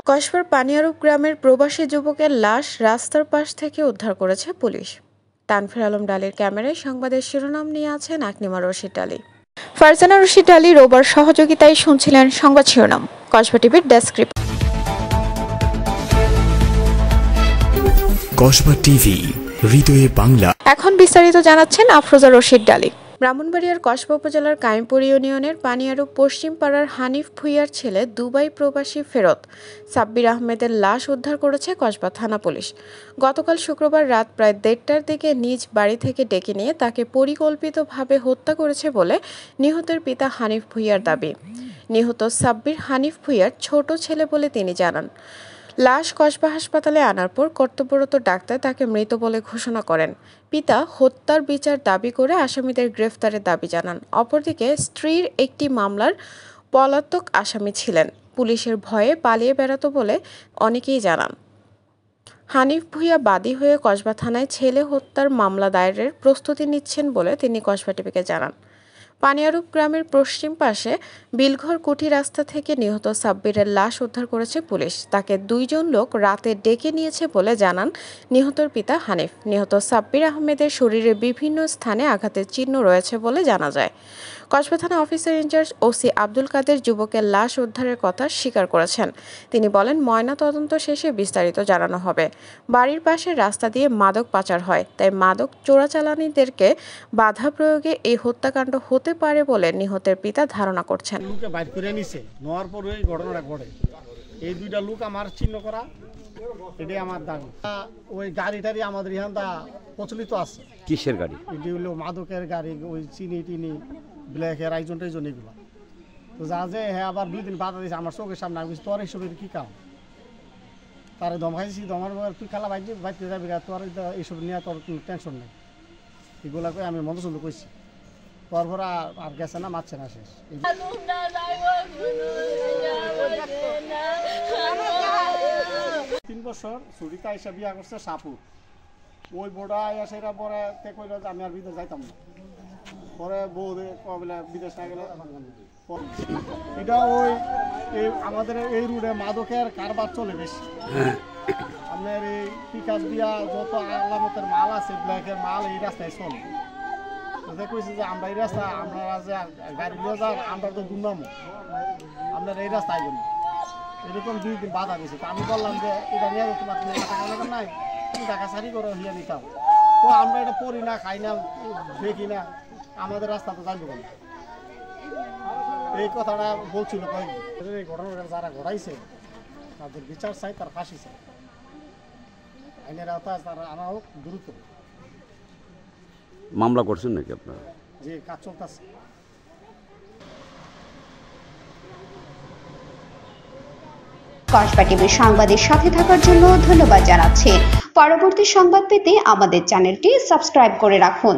কসবার পানিয়ারূপ গ্রামের প্রবাসী যুবকের লাশ রাস্তার পাশ থেকে উদ্ধার করেছে পুলিশ। তানভীর আলম ডালির ক্যামেরায় সংবাদের শিরোনাম নিয়ে আছেন আকনিমা রশিদ ডালি। ফারজানা রশিদ ডালি রোববার সহযোগিতায় শুনছিলেন সংবাদ শিরোনাম। কসবা টিভির ডেস্ক রিপোর্ট। কসবা টিভি, হৃদয়ে বাংলা। এখন বিস্তারিত জানাচ্ছেন আফরোজা রশিদ ডালি। ব্রাহ্মণবাড়িয়ার কসবা উপজেলার কায়েমপুর ইউনিয়নের পানিয়ারূপ পশ্চিম পাড়ার হানিফ ভুঁইয়ার ছেলে দুবাই প্রবাসী ফেরত সাব্বির আহমেদের লাশ উদ্ধার করেছে কসবা থানা পুলিশ। গতকাল শুক্রবার রাত প্রায় 1:30টার দিকে নিজ বাড়ি থেকে ডেকে নিয়ে তাকে পরিকল্পিতভাবে হত্যা করেছে বলে নিহতের পিতা হানিফ ভুঁইয়ার দাবি। নিহত সাব্বির হানিফ ভুঁইয়ার ছোট ছেলে বলে তিনি জানান। লাশ কসবা হাসপাতালে আনার পর কর্তব্যরত ডাক্তার তাকে মৃত বলে ঘোষণা করেন। পিতা হত্যার বিচার দাবি করে আসামিদের গ্রেফতারের দাবি জানান। অপরদিকে স্ত্রীর একটি মামলার পলাতক আসামি ছিলেন, পুলিশের ভয়ে পালিয়ে বেড়াতো বলে অনেকেই জানান। হানিফ ভুঁইয়া বাদী হয়ে কসবা থানায় ছেলে হত্যার মামলা দায়েরের প্রস্তুতি নিচ্ছেন বলে তিনি কসবা টিভিকে জানান। পানিয়ারূপ গ্রামের পশ্চিম পাশে বিলঘর কুঠি রাস্তা থেকে নিহত সাব্বিরের লাশ উদ্ধার করেছে পুলিশ। তাকে 2 জন লোক রাতে ডেকে নিয়েছে বলে জানান নিহতর পিতা হানিফ। নিহত সাব্বির আহমেদের শরীরে বিভিন্ন স্থানে আঘাতের চিহ্ন রয়েছে বলে জানা যায়। কসবা থানা অফিসার ইনচার্জ ওসি আব্দুল কাদের যুবকের লাশ উদ্ধারের কথা স্বীকার করেছেন। তিনি বলেন, ময়না তদন্ত শেষে বিস্তারিত জানানো হবে। বাড়ির পাশে রাস্তা দিয়ে মাদক পাচার হয়, তাই মাদক চোরাচালানিদেরকে বাধা প্রয়োগে এই হত্যাকাণ্ড হতে পারে বলে নিহতের পিতা ধারণা করছেন। লোকে বাইর করে নিছে, নেওয়ার পর এই ঘটনাটা ঘটে। এই 2টা লোক আমার চিহ্ন করা, এটাই আমার দাবি। ওই গাড়িটারই আমাদের এখানটা প্রচলিত আছে। কিসের গাড়ি? এটি হলো মাদকের গাড়ি, ওই চিনি টিনি ব্ল্যাকের আইজন টাইজন এগুলো। তো যা যে হ্যাঁ আবার 2 দিন বাধা দিয়েছে আমার চোখের সামনে। আমি তোর এইসবের কী কাম? তারে ধমকাইছি, ধমার তুই খেলা বাইতে যাবি, তোর এইসব নিয়ে তোর কোনো টেনশন নেই, এগুলা করে আমি মন্দ সুন্দর কইছি। তারপর আর গেছে না, মারছে না, শেষ। 3 বছর ছুটিতে আইসা বিয়া করছে সাপুর। ওই বোর্ডা আইসা পরে তে কইল যে আমি আর বিদেশ যাইতাম না। পরে বউ কবে বিদেশ না গেলে এটা ওই আমাদের এই রুটে মাদকের কারবার চলে বেশি। আপনার এই পিকাস দিয়া যত আলামতের মাল আছে, ব্ল্যাকের মাল এই রাস্তায় চলে। কইছে যে আমরা এই রাস্তা, আপনারা যে গাড়ি নিয়ে যান, আমরা তো দুর্নাম, আপনারা এই রাস্তায় গেল। এরকম 2 দিন বাধা দিয়েছে। আমি বললাম যে এটা নিয়ে তোমার টাকা নাই, তুমি টাকা সারি করে হিয়া নিতাম। তো আমরা এটা পড়ি না, খাই না, দেখি না, আমাদের রাস্তা তো যাইব কেন? এই কথাটা বলছিল কয়েকদিন। এই ঘটনাটা যারা ঘটাইছে তাদের বিচার চাই, তার ফাঁসি চাই, আইনের আওতায় তারা আনা হোক দ্রুত। মামলা করছেন নাকি আপনারা? যে কাজ চলতেছে। কসবা টিভির সংবাদের সাথে থাকার জন্য ধন্যবাদ জানাচ্ছি। পরবর্তী সংবাদ পেতে আমাদের চ্যানেলটি সাবস্ক্রাইব করে রাখুন।